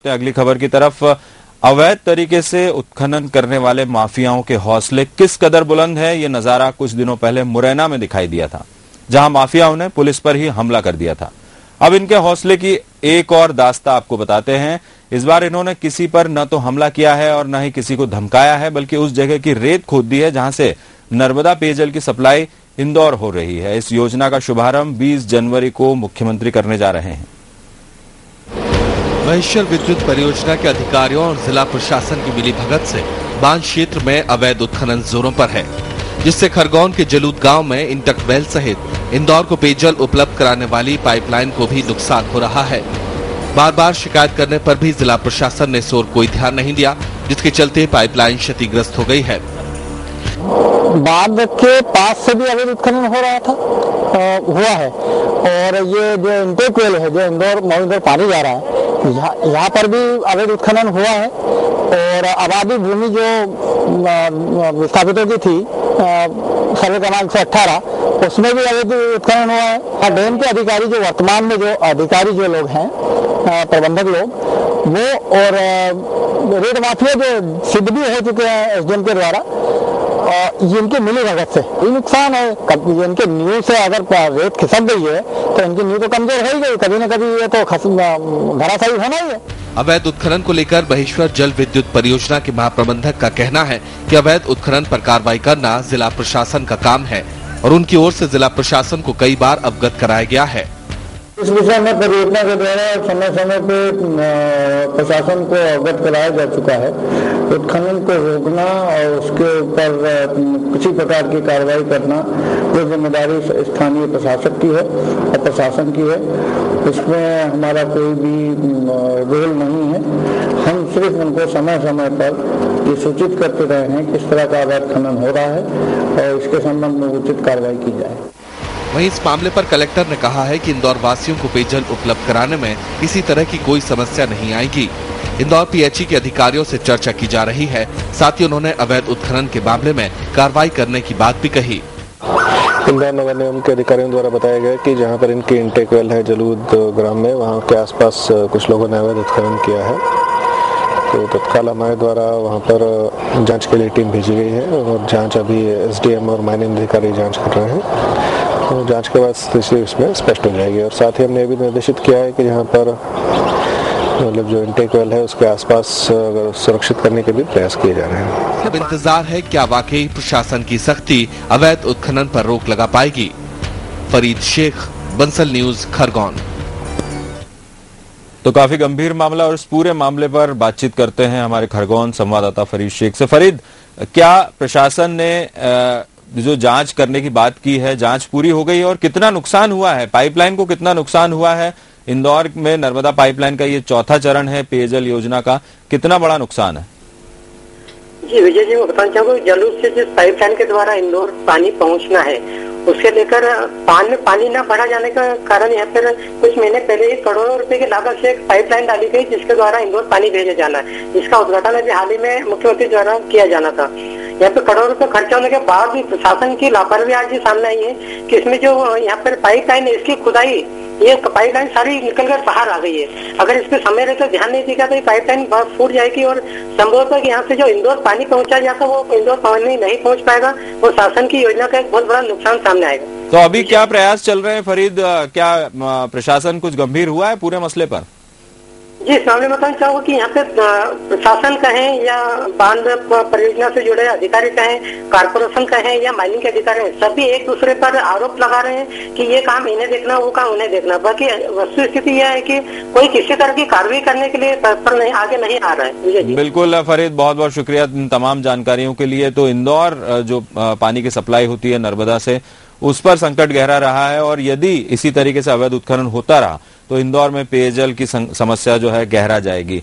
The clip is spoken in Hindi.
अगली खबर की तरफ। अवैध तरीके से उत्खनन करने वाले माफियाओं के हौसले किस कदर बुलंद है, ये नजारा कुछ दिनों पहले मुरैना में दिखाई दिया था, जहां माफियाओं ने पुलिस पर ही हमला कर दिया था। अब इनके हौसले की एक और दास्ता आपको बताते हैं। इस बार इन्होंने किसी पर न तो हमला किया है और न ही किसी को धमकाया है, बल्कि उस जगह की रेत खोद दी है जहां से नर्मदा पेयजल की सप्लाई इंदौर हो रही है। इस योजना का शुभारंभ 20 जनवरी को मुख्यमंत्री करने जा रहे हैं। महेश्वर विद्युत परियोजना के अधिकारियों और जिला प्रशासन की मिलीभगत से बांध क्षेत्र में अवैध उत्खनन जोरों पर है, जिससे खरगोन के जलूद गांव में इंटकवेल सहित इंदौर को पेयजल उपलब्ध कराने वाली पाइपलाइन को भी नुकसान हो रहा है। बार बार शिकायत करने पर भी जिला प्रशासन ने इस ओर कोई ध्यान नहीं दिया, जिसके चलते पाइपलाइन क्षतिग्रस्त हो गई है। बांध के पास से भी अवैध उत्खनन हो रहा था, हुआ है, और ये जो इंटेक वेल है, जो इंदौर पानी जा रहा है, यहाँ पर भी अवैध उत्खनन हुआ है। और आबादी भूमि जो विस्थापितों की थी सर्वे क्रमांक 118, उसमें भी अवैध उत्खनन हुआ है। डैम के अधिकारी जो वर्तमान में जो अधिकारी जो लोग हैं, प्रबंधक लोग, वो और रेत माफिया जो सिद्ध भी हो चुके हैं एसडीएम के द्वारा, इनके मिली भगत से ये नुकसान है। इनके नींव से अगर रेत खिसक गई है तो इनकी नींव तो कमजोर हो ही गई, कभी न कभी ये तो धराशायी होना ही है। अवैध उत्खनन को लेकर महेश्वर जल विद्युत परियोजना के महाप्रबंधक का कहना है कि अवैध उत्खनन पर कार्रवाई करना जिला प्रशासन का काम है और उनकी ओर से जिला प्रशासन को कई बार अवगत कराया गया है। इस विषय में परियोजना के द्वारा समय समय पे प्रशासन को अवगत कराया जा चुका है। उत्खनन को रोकना और उसके ऊपर किसी प्रकार की कार्रवाई करना ये जिम्मेदारी स्थानीय प्रशासक की है और प्रशासन की है। इसमें हमारा कोई भी रोल नहीं है। हम सिर्फ उनको समय समय पर ये सूचित करते रहे हैं किस तरह का अवैध खनन हो रहा है और इसके संबंध में उचित कार्रवाई की जाए। वहीं इस मामले पर कलेक्टर ने कहा है कि इंदौर वासियों को पेयजल उपलब्ध कराने में किसी तरह की कोई समस्या नहीं आएगी। इंदौर पीएचई के अधिकारियों से चर्चा की जा रही है। साथ ही उन्होंने अवैध उत्खनन के मामले में कार्रवाई करने की बात भी कही। इंदौर नगर निगम के अधिकारियों द्वारा बताया गया कि जहां पर इनकी इंटेक वेल है जलूद ग्राम में, वहां के आसपास कुछ लोगों ने अवैध उत्खनन किया है। तो तत्काल हमारे द्वारा वहां पर जांच के लिए टीम भेजी गई है और जांच अभी एसडीएम और माइनिंग अधिकारी जांच कर रहे हैं। तो जांच के बाद स्थिति इसमें स्पष्ट हो जाएगी। और साथ ही हमने ये भी निर्देशित किया है कि जहाँ पर मतलब जो इंटेक वेल है उसके आसपास सुरक्षित करने के भी प्रयास किए जा रहे हैं। अब इंतजार है क्या वाकई प्रशासन की सख्ती अवैध उत्खनन पर रोक लगा पाएगी। फरीद शेख, बंसल न्यूज, खरगोन। तो काफी गंभीर मामला और इस पूरे मामले पर बातचीत करते हैं हमारे खरगोन संवाददाता फरीद शेख से। फरीद, क्या प्रशासन ने जो जांच करने की बात की है, जांच पूरी हो गई और कितना नुकसान हुआ है? पाइपलाइन को कितना नुकसान हुआ है? इंदौर में नर्मदा पाइपलाइन का ये चौथा चरण है पेयजल योजना का, कितना बड़ा नुकसान है? जी विजय जी, मैं बताना चाहूँगा जलूद से जिस पाइपलाइन के द्वारा इंदौर पानी पहुँचना है, उसके लेकर पान में पानी न भरा जाने का कारण यहाँ पर कुछ महीने पहले ही करोड़ों रुपए की लागत से एक पाइपलाइन डाली गई, जिसके द्वारा इंदौर पानी भेजा जाना है। जिसका उद्घाटन अभी हाल ही में मुख्यमंत्री द्वारा किया जाना था। यहाँ पे करोड़ों रुपए खर्चा होने के बाद भी प्रशासन की लापरवाही आज ये सामने आई है कि इसमें जो यहाँ पर पाइपलाइन है, इसकी खुदाई, ये पाइपलाइन सारी निकलकर बाहर आ गई है। अगर इस पे समय रहते ध्यान नहीं देगा तो ये पाइपलाइन फूट जाएगी और संभवतः यहाँ से जो इंदौर पानी पहुंचा जाता वो इंदौर पानी नहीं पहुंच पाएगा और शासन की योजना का एक बहुत बड़ा नुकसान सामने आएगा। तो अभी क्या प्रयास चल रहे हैं फरीद? क्या प्रशासन कुछ गंभीर हुआ है पूरे मसले पर? जी, इस मामले में बताना चाहूँगा कि यहाँ पे प्रशासन कहें या बांध परियोजना से जुड़े अधिकारी कहें, कारपोरेशन कहें या माइनिंग के अधिकारी हैं, सभी एक दूसरे पर आरोप लगा रहे हैं कि ये काम इन्हें देखना, वो काम उन्हें देखना। बाकी वस्तु स्थिति यह है कि कोई किसी तरह की कार्रवाई करने के लिए तत्पर नहीं, आगे नहीं आ रहा है। बिल्कुल फरीद, बहुत बहुत शुक्रिया तमाम जानकारियों के लिए। तो इंदौर जो पानी की सप्लाई होती है नर्मदा से, उस पर संकट गहरा रहा है और यदि इसी तरीके से अवैध उत्खनन होता रहा तो इंदौर में पेयजल की समस्या जो है गहरा जाएगी।